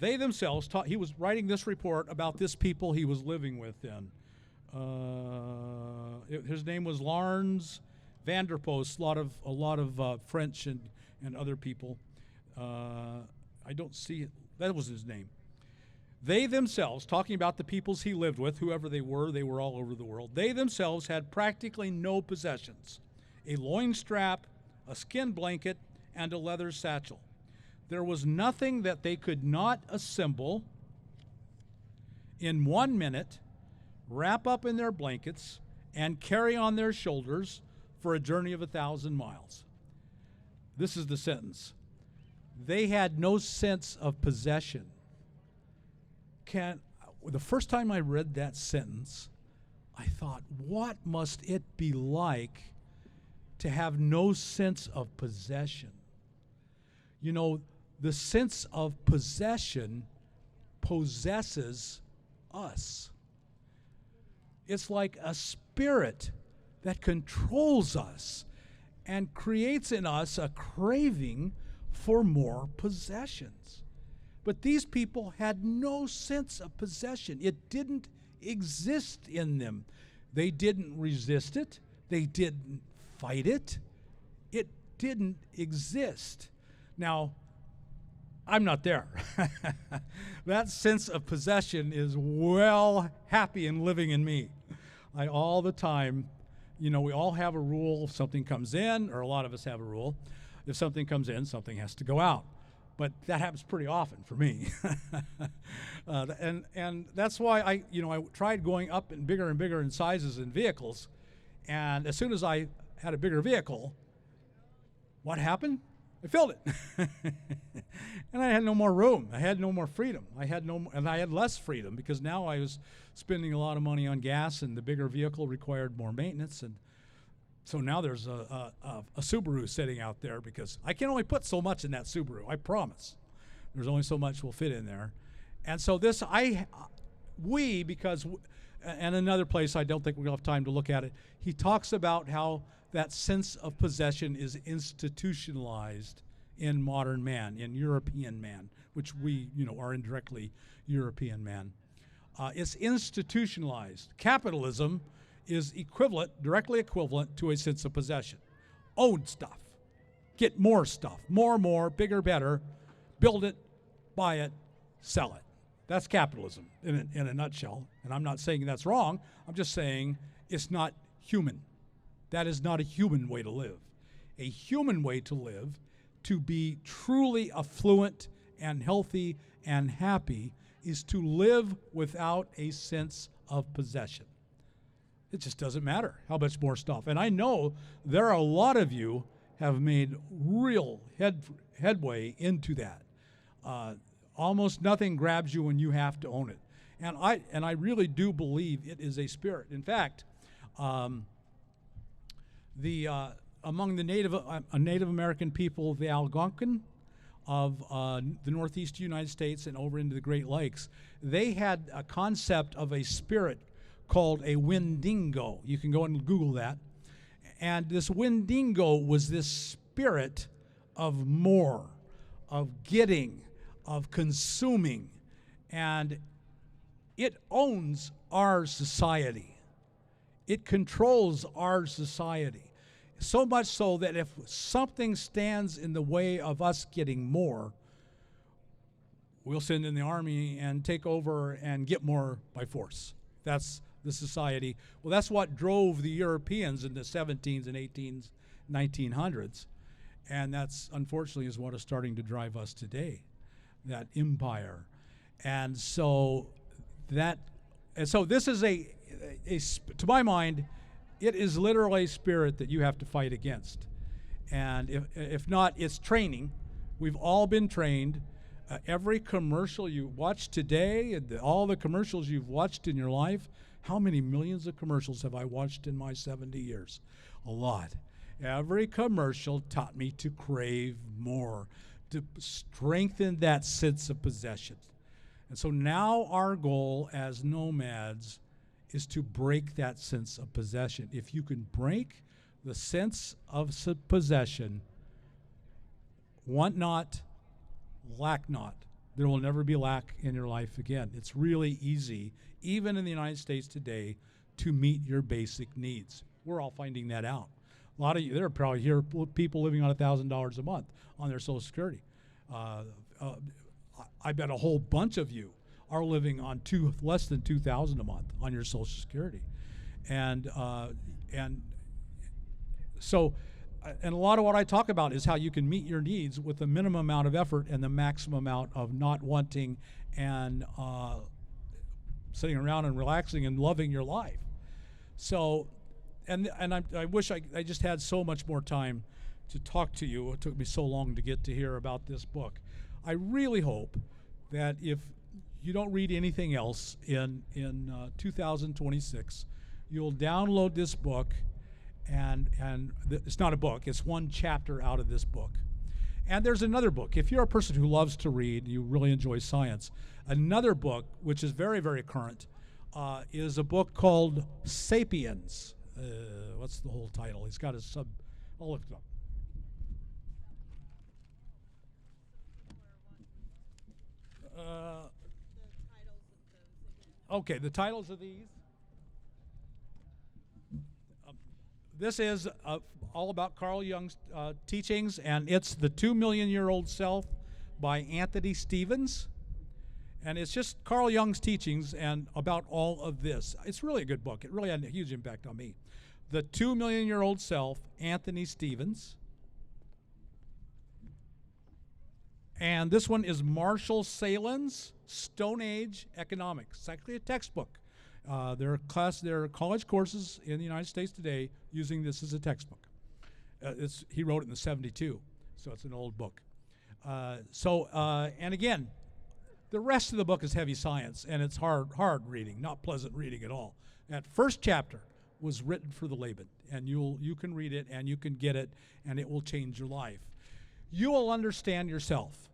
They themselves taught, he was writing this report about this people he was living with then. His name was Laurens Vanderpost, a lot of French and other people. I don't see it. That was his name. They themselves, talking about the peoples he lived with, whoever they were all over the world. They themselves had practically no possessions. A loin strap, a skin blanket, and a leather satchel. There was nothing that they could not assemble in 1 minute, wrap up in their blankets, and carry on their shoulders for a journey of 1,000 miles. This is the sentence. They had no sense of possession. The first time I read that sentence, I thought, what must it be like to have no sense of possession? You know, the sense of possession possesses us. It's like a spirit that controls us and creates in us a craving for more possessions. But these people had no sense of possession. It didn't exist in them. They didn't resist it. They didn't fight it. It didn't exist. Now, I'm not there. That sense of possession is well happy and living in me. I all the time, we all have a rule. If something comes in, or a lot of us have a rule, if something comes in, something has to go out. But that happens pretty often for me. And that's why I tried going up and bigger in sizes in vehicles. And as soon as I had a bigger vehicle, what happened? I filled it. And I had no more room. I had no more freedom. I had less freedom because now I was spending a lot of money on gas, and the bigger vehicle required more maintenance. And so now there's a Subaru sitting out there because I can only put so much in that Subaru, I promise. There's only so much will fit in there. And so and another place, I don't think we're going to have time to look at it, he talks about how that sense of possession is institutionalized in modern man, in European man, which we, are indirectly European man. It's institutionalized. Capitalism is directly equivalent to a sense of possession. Own stuff. Get more stuff. More, bigger, better. Build it, buy it, sell it. That's capitalism in a nutshell. And I'm not saying that's wrong. I'm just saying it's not human. That is not a human way to live. A human way to live, to be truly affluent and healthy and happy, is to live without a sense of possession. It just doesn't matter how much more stuff. And I know there are a lot of you have made real headway into that. Almost nothing grabs you when you have to own it. And I really do believe it is a spirit. In fact, among the Native American people, the Algonquin of the northeast United States and over into the Great Lakes, they had a concept of a spirit called a Wendigo. You can go and Google that. And this Wendigo was this spirit of more, of getting, of consuming. And it owns our society. It controls our society. So much so that if something stands in the way of us getting more, we'll send in the army and take over and get more by force. That's the society. Well, that's what drove the Europeans in the 17s and 18s, 1900s. And that's, unfortunately, is what is starting to drive us today, that empire. And so this is to my mind, it is literally a spirit that you have to fight against. And if not, it's training. We've all been trained. Every commercial you watch today, and all the commercials you've watched in your life, how many millions of commercials have I watched in my 70 years? A lot. Every commercial taught me to crave more, to strengthen that sense of possession. And so now our goal as nomads is to break that sense of possession. If you can break the sense of possession, want not, lack not. There will never be lack in your life again. It's really easy, even in the United States today, to meet your basic needs. We're all finding that out. A lot of you, there are probably here people living on $1,000 a month on their Social Security. I bet a whole bunch of you are living on less than $2,000 a month on your Social Security, and so a lot of what I talk about is how you can meet your needs with the minimum amount of effort and the maximum amount of not wanting and sitting around and relaxing and loving your life. So, and I wish I just had so much more time to talk to you. It took me so long to get to hear about this book. I really hope that if you don't read anything else in 2026, you'll download this book, and it's not a book, it's one chapter out of this book. And there's another book. If you're a person who loves to read, you really enjoy science, another book, which is very, very current, is a book called Sapiens. What's the whole title? He's got a I'll look it up. Okay, the titles of these. This is all about Carl Jung's teachings, and it's The 2 Million Year Old Self by Anthony Stevens. And it's just Carl Jung's teachings and about all of this. It's really a good book. It really had a huge impact on me. The 2 Million Year Old Self, Anthony Stevens. And this one is Marshall Salen's Stone Age Economics. It's actually a textbook. There are college courses in the United States today using this as a textbook. He wrote it in the '72, so it's an old book. And again, the rest of the book is heavy science, and it's hard reading, not pleasant reading at all. That first chapter was written for the layman, and you can read it, and you can get it, and it will change your life. You will understand yourself,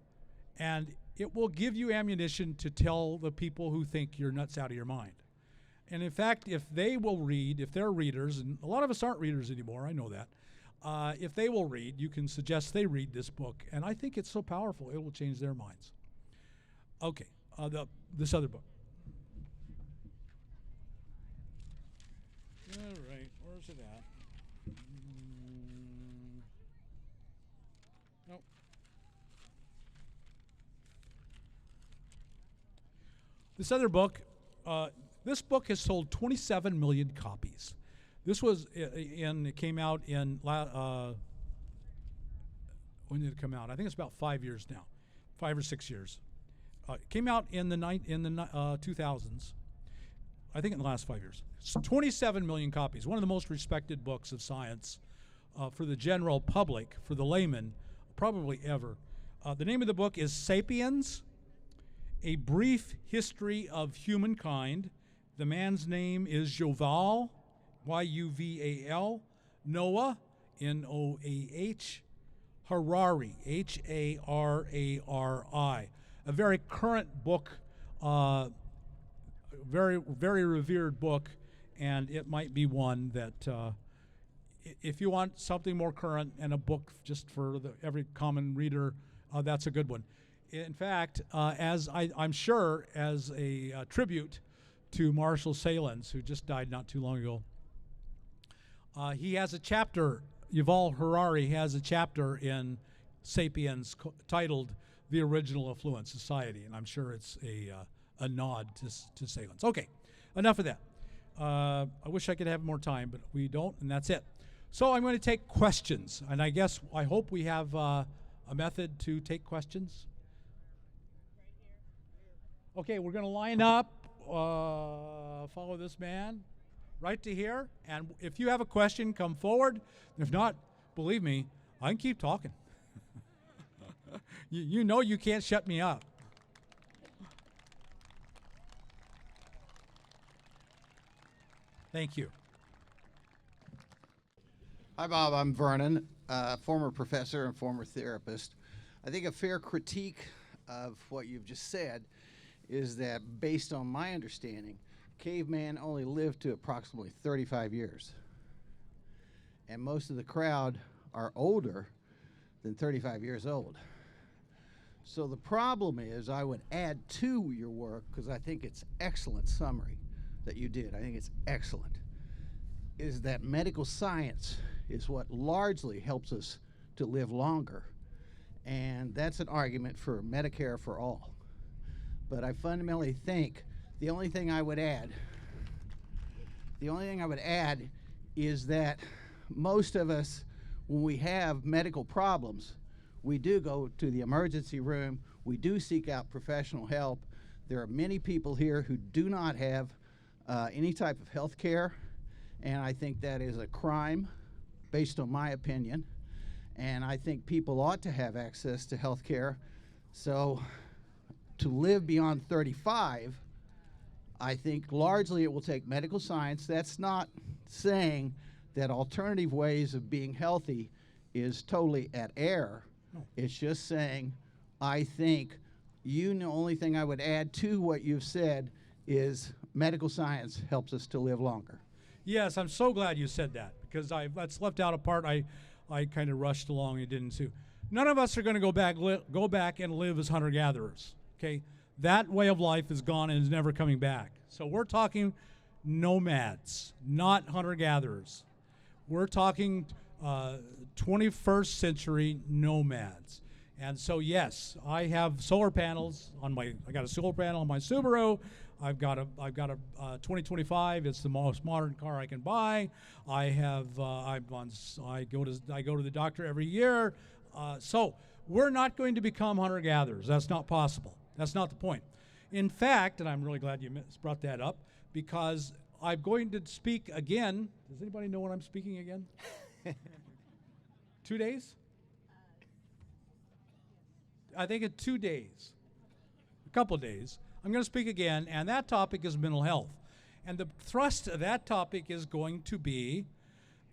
and it will give you ammunition to tell the people who think you're nuts out of your mind. And in fact, if they will read, if they're readers, and a lot of us aren't readers anymore, I know that, if they will read, you can suggest they read this book, and I think it's so powerful, it will change their minds. Okay, this other book. All right, where's it at? Nope. This other book, this book has sold 27 million copies. This was it came out in, when did it come out? I think it's about 5 years now, 5 or 6 years. It came out in the 2000s, I think in the last 5 years. It's 27 million copies, one of the most respected books of science for the general public, for the layman, probably ever. The name of the book is Sapiens, A Brief History of Humankind. The man's name is Yuval, Y-U-V-A-L, Noah, N-O-A-H, Harari, H-A-R-A-R-I. A very current book, very, very revered book, and it might be one that if you want something more current and a book just for every common reader, that's a good one. In fact, I'm sure as a tribute to Marshall Salen's, who just died not too long ago, he has a chapter, Yuval Harari has a chapter in Sapiens titled The Original Affluent Society, and I'm sure it's a nod to Salen's. Okay, enough of that. I wish I could have more time, but we don't, and that's it. So I'm going to take questions, and I hope we have a method to take questions. Okay, we're going to line up, follow this man right to here, and if you have a question, come forward. If not, believe me, I can keep talking. You know you can't shut me up. Thank you. Hi, Bob. I'm Vernon, former professor and former therapist. I think a fair critique of what you've just said is that, based on my understanding, caveman only lived to approximately 35 years. And most of the crowd are older than 35 years old. So the problem is, I would add to your work, because I think it's excellent summary that you did. I think it's excellent, is that medical science is what largely helps us to live longer. And that's an argument for Medicare for all. But I fundamentally think the only thing I would add is that most of us, when we have medical problems, we do go to the emergency room, we do seek out professional help. There are many people here who do not have any type of health care, and I think that is a crime, based on my opinion. And I think people ought to have access to health care. So to live beyond 35, I think largely it will take medical science. That's not saying that alternative ways of being healthy is totally at air. No. It's just saying, I think the only thing I would add to what you've said is medical science helps us to live longer. Yes, I'm so glad you said that, because that's left out a part I kind of rushed along and didn't do. None of us are going to go back and live as hunter-gatherers. Okay, that way of life is gone and is never coming back. So we're talking nomads, not hunter-gatherers. We're talking 21st century nomads. And so yes, I have solar panels on I got a solar panel on my Subaru. I've got a 2025. It's the most modern car I can buy. I go to the doctor every year. So we're not going to become hunter-gatherers. That's not possible. That's not the point. In fact, and I'm really glad you brought that up, because I'm going to speak again. Does anybody know when I'm speaking again? 2 days? I think it's 2 days. A couple of days. I'm going to speak again, and that topic is mental health. And the thrust of that topic is going to be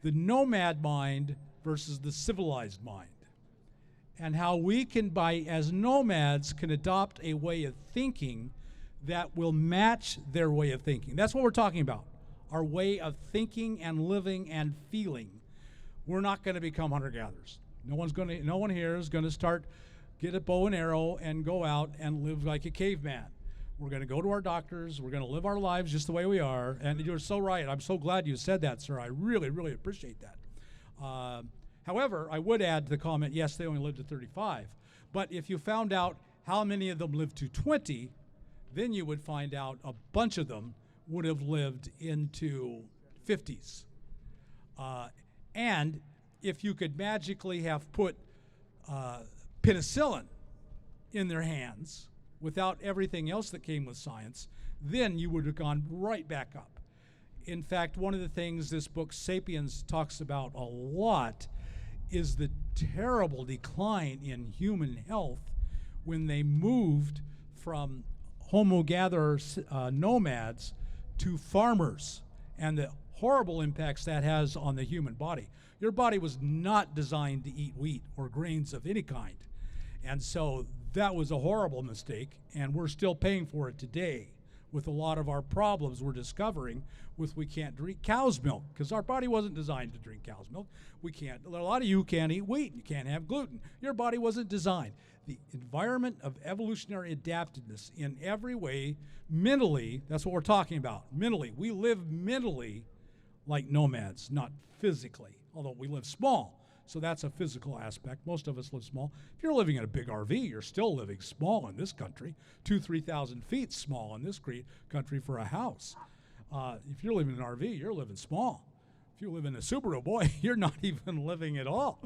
the nomad mind versus the civilized mind, and how we can, as nomads, can adopt a way of thinking that will match their way of thinking. That's what we're talking about, our way of thinking and living and feeling. We're not going to become hunter-gatherers. No one here is going to get a bow and arrow and go out and live like a caveman. We're going to go to our doctors. We're going to live our lives just the way we are. And you're so right. I'm so glad you said that, sir. I really, really appreciate that. However, I would add to the comment, yes, they only lived to 35. But if you found out how many of them lived to 20, then you would find out a bunch of them would have lived into 50s. And if you could magically have put penicillin in their hands without everything else that came with science, then you would have gone right back up. In fact, one of the things this book, Sapiens, talks about a lot is the terrible decline in human health when they moved from homo-gatherers, nomads, to farmers, and the horrible impacts that has on the human body. Your body was not designed to eat wheat or grains of any kind. And so that was a horrible mistake, and we're still paying for it today with a lot of our problems we're discovering with we can't drink cow's milk because our body wasn't designed to drink cow's milk. A lot of you can't eat wheat. You can't have gluten. Your body wasn't designed. The environment of evolutionary adaptedness in every way, mentally, that's what we're talking about. Mentally, we live mentally like nomads, not physically, although we live small. So that's a physical aspect. Most of us live small. If you're living in a big RV, you're still living small in this country. 2,000-3,000 feet small in this country for a house. If you're living in an RV, you're living small. If you live in a Subaru, boy, you're not even living at all.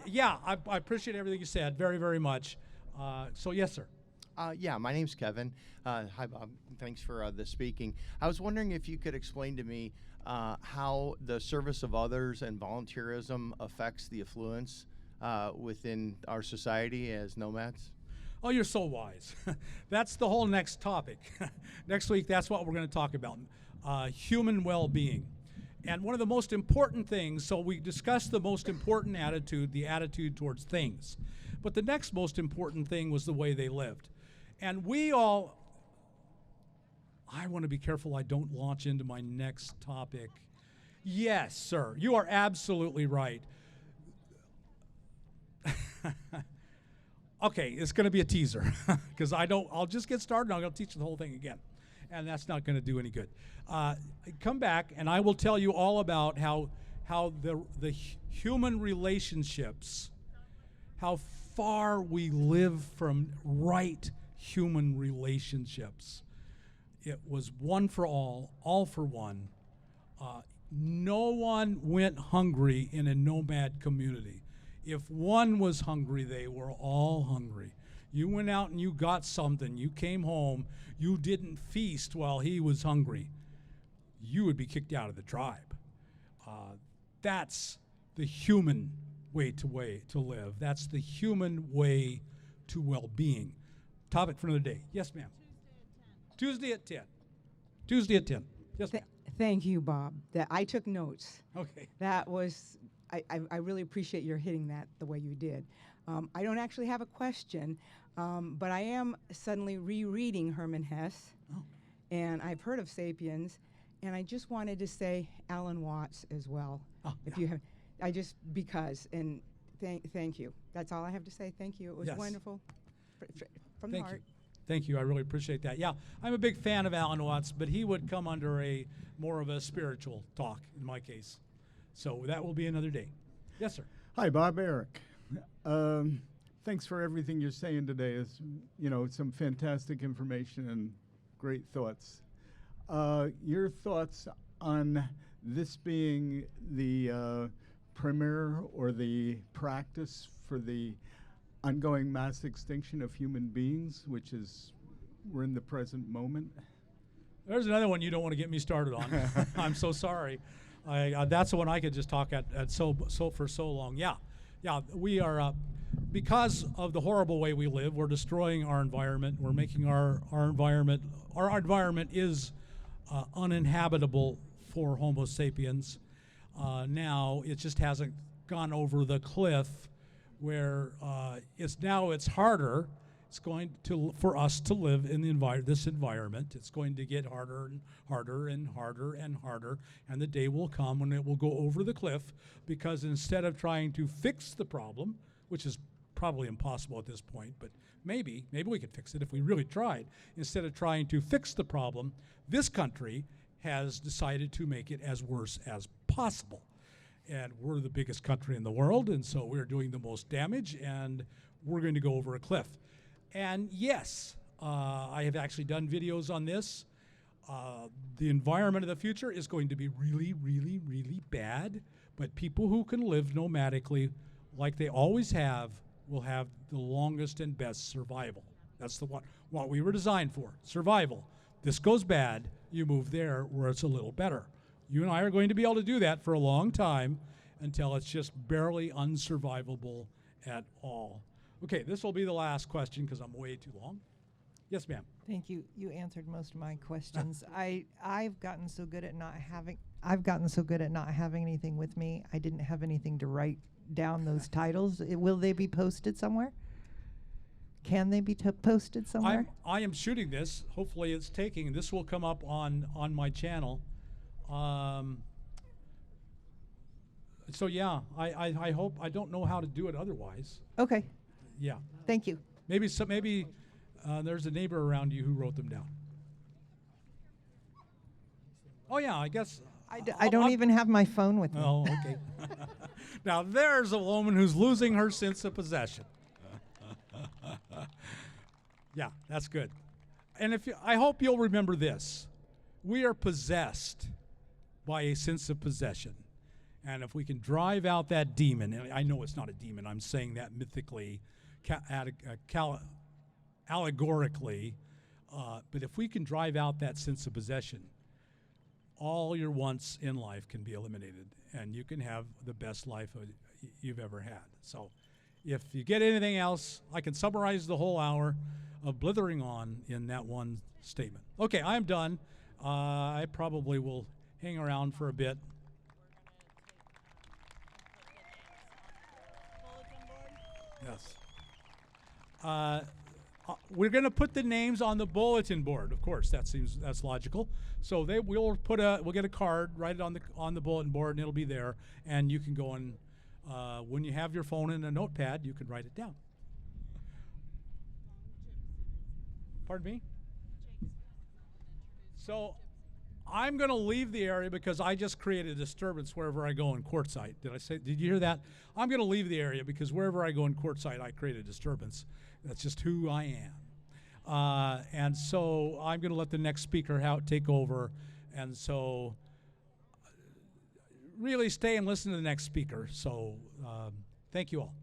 Yeah, I appreciate everything you said very, very much. So yes, sir. Yeah, my name's Kevin. Hi, Bob. Thanks for the speaking. I was wondering if you could explain to me how the service of others and volunteerism affects the affluence within our society as nomads? Oh, you're so wise. That's the whole next topic. Next week, that's what we're going to talk about, human well-being. And one of the most important things, so we discussed the most important attitude, the attitude towards things. But the next most important thing was the way they lived. And I want to be careful I don't launch into my next topic. Yes, sir, you are absolutely right. Okay, it's going to be a teaser because I'll just get started and I'm going to teach the whole thing again. And that's not going to do any good. Come back and I will tell you all about how the human relationships, how far we live from right human relationships. It was one for all for one. No one went hungry in a nomad community. If one was hungry, they were all hungry. You went out and you got something. You came home. You didn't feast while he was hungry. You would be kicked out of the tribe. That's the human way to live. That's the human way to well-being. Topic for another day. Yes, ma'am. Tuesday at 10. Tuesday at 10. Yes, ma'am. Thank you, Bob. I took notes. Okay. That was, I really appreciate your hitting that the way you did. I don't actually have a question, but I am suddenly rereading Hermann Hesse, and I've heard of Sapiens, and I just wanted to say Alan Watts as well. If you have, and thank you. That's all I have to say. Thank you. It was wonderful from the heart. Thank you. I really appreciate that. Yeah, I'm a big fan of Alan Watts, but he would come under more of a spiritual talk in my case. So that will be another day. Yes, sir. Hi, Bob. Eric. Thanks for everything you're saying today. It's, some fantastic information and great thoughts. Your thoughts on this being the premier or the practice for the ongoing mass extinction of human beings, which is we're in the present moment. There's another one you don't want to get me started on. I'm so sorry. That's the one I could just talk at for so long. Yeah, we are because of the horrible way we live. We're destroying our environment. We're making our environment. Our environment is uninhabitable for Homo sapiens. Now it just hasn't gone over the cliff where it's harder. It's going for us to live in this environment. It's going to get harder and harder and harder and harder, and the day will come when it will go over the cliff, because instead of trying to fix the problem, which is probably impossible at this point, but maybe we could fix it if we really tried. Instead of trying to fix the problem, this country has decided to make it as worse as possible. And we're the biggest country in the world, and so we're doing the most damage, and we're going to go over a cliff. And yes, I have actually done videos on this. The environment of the future is going to be really, really, really bad, but people who can live nomadically like they always have will have the longest and best survival. That's what we were designed for, survival. This goes bad, you move there where it's a little better. You and I are going to be able to do that for a long time until it's just barely unsurvivable at all. Okay, this will be the last question because I'm way too long. Yes, ma'am. Thank you. You answered most of my questions. I've gotten so good at not having anything with me. I didn't have anything to write down those titles. Will they be posted somewhere? Can they be posted somewhere? I am shooting this. Hopefully it's taking. This will come up on my channel. So yeah, I hope. I don't know how to do it otherwise. Okay. Yeah. Thank you. Maybe there's a neighbor around you who wrote them down. Oh yeah, I guess. I don't even have my phone with me. Oh, okay. Now there's a woman who's losing her sense of possession. Yeah, that's good. And I hope you'll remember this. We are possessed by a sense of possession. And if we can drive out that demon, and I know it's not a demon, I'm saying that mythically, allegorically, but if we can drive out that sense of possession, all your wants in life can be eliminated, and you can have the best life you've ever had. So If you get anything else, I can summarize the whole hour of blithering on in that one statement. Okay, I'm done. I probably will hang around for a bit. Yes. We're going to put the names on the bulletin board. Of course, that's logical. So we'll get a card, write it on the bulletin board, and it'll be there. And you can go and when you have your phone and a notepad, you can write it down. Pardon me? So I'm going to leave the area because I just created a disturbance wherever I go in Quartzsite. Did you hear that? I'm going to leave the area because wherever I go in Quartzsite, I create a disturbance. That's just who I am. And so I'm going to let the next speaker take over. And so really stay and listen to the next speaker. So thank you all.